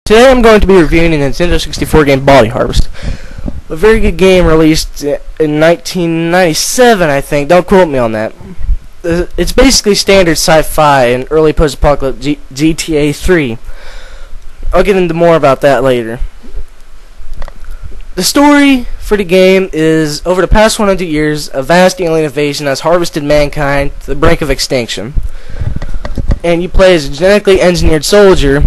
Today I'm going to be reviewing the Nintendo 64 game Body Harvest. A very good game released in 1997, I think. Don't quote me on that. It's basically standard sci-fi and early post-apocalypse GTA 3. I'll get into more about that later. The story for the game is, over the past 100 years, a vast alien invasion has harvested mankind to the brink of extinction. And you play as a genetically engineered soldier,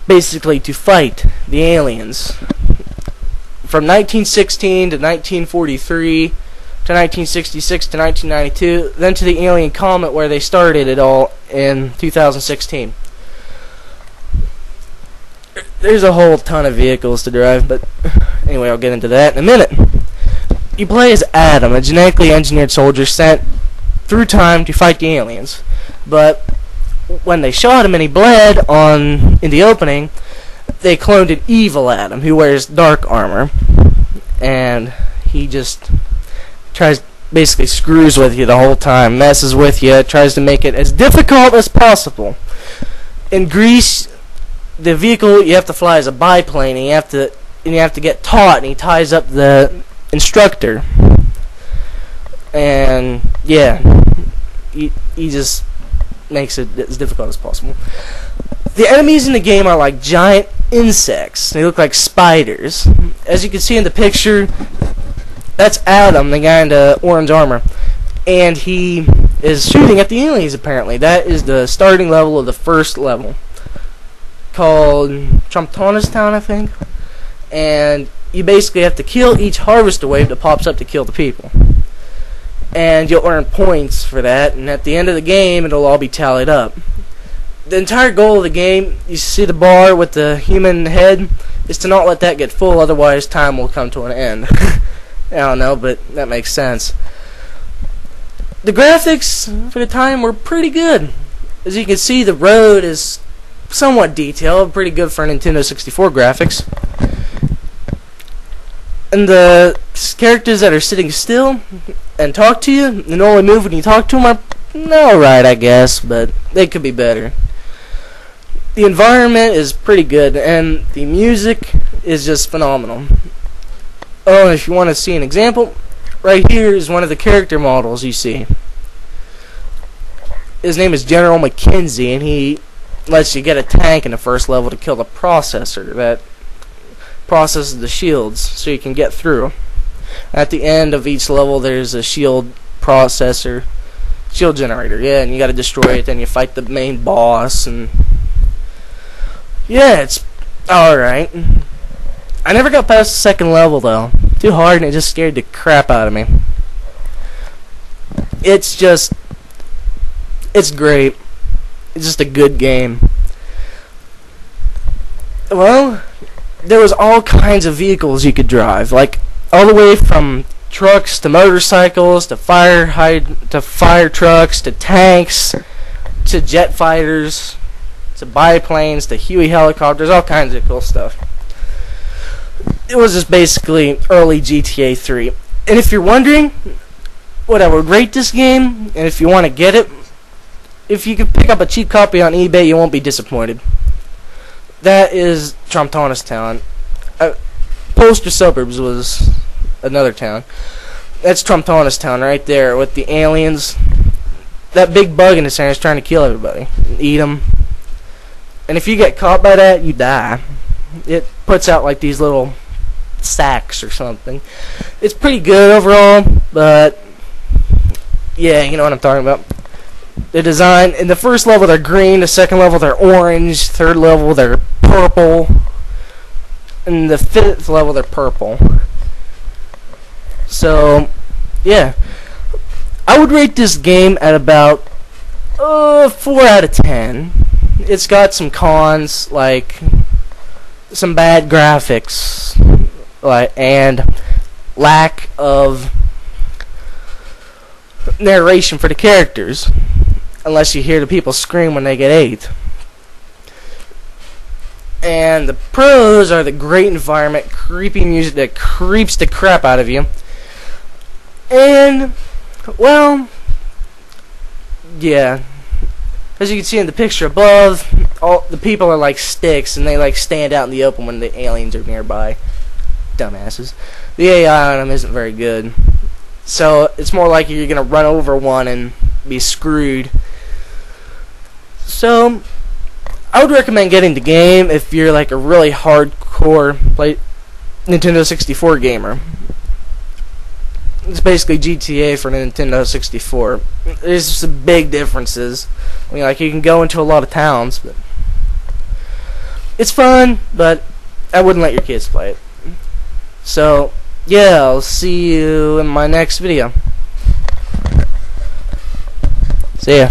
basically to fight the aliens. From 1916 to 1943 to 1966 to 1992, then to the alien comet where they started it all in 2016. There's a whole ton of vehicles to drive, but anyway, I'll get into that in a minute. You play as Adam, a genetically engineered soldier sent through time to fight the aliens. But when they shot him and he bled in the opening, they cloned an evil Adam who wears dark armor, and he just basically screws with you the whole time, messes with you, tries to make it as difficult as possible. In Greece, the vehicle you have to fly is a biplane, and you have to get taught, and he ties up the instructor, and yeah, he just makes it as difficult as possible. The enemies in the game are like giant insects. They look like spiders. As you can see in the picture, that's Adam, the guy in the orange armor, and he is shooting at the aliens apparently. That is the starting level of the first level, called Town, I think. And you basically have to kill each harvester wave that pops up to kill the people. And you'll earn points for that, and at the end of the game it'll all be tallied up. The entire goal of the game, you see the bar with the human head, is to not let that get full, otherwise time will come to an end. I don't know, but that makes sense. The graphics for the time were pretty good. As you can see, the road is somewhat detailed, pretty good for Nintendo 64 graphics. And the characters that are sitting still and talk to you, and only move when you talk to them, are alright, I guess, but they could be better. The environment is pretty good, and the music is just phenomenal. Oh, and if you want to see an example, right here is one of the character models you see. His name is General McKenzie, and he lets you get a tank in the first level to kill the processor that processes the shields so you can get through. At the end of each level there's a shield generator, yeah, and you gotta destroy it, then you fight the main boss, and yeah, it's alright. I never got past the second level though. Too hard, and it just scared the crap out of me. It's great. It's just a good game. Well, there was all kinds of vehicles you could drive, like all the way from trucks to motorcycles to fire trucks to tanks to jet fighters to biplanes to Huey helicopters, all kinds of cool stuff. It was just basically early GTA 3. And if you're wondering what I would rate this game, and if you want to get it, if you could pick up a cheap copy on eBay, you won't be disappointed. That is Town. Poster Suburbs was another town. That's Town right there with the aliens. That big bug in the center is trying to kill everybody, eat them. And if you get caught by that, you die. It puts out like these little sacks or something. It's pretty good overall, but yeah, you know what I'm talking about. The design, in the first level they're green, the second level they're orange, third level they're purple, and the fifth level they're purple. So yeah, I would rate this game at about 4 out of 10. It's got some cons, like some bad graphics, and lack of narration for the characters, unless you hear the people scream when they get ate. And the pros are the great environment, creepy music that creeps the crap out of you, and, well, yeah, as you can see in the picture above, all the people are like sticks, and they like stand out in the open when the aliens are nearby. Dumbasses. The AI on them isn't very good, so it's more likely you're gonna run over one and be screwed. So I would recommend getting the game if you're like a really hardcore Nintendo 64 gamer. It's basically GTA for Nintendo 64. There's some big differences. I mean, like, you can go into a lot of towns, but it's fun, but I wouldn't let your kids play it. So, yeah, I'll see you in my next video. See ya.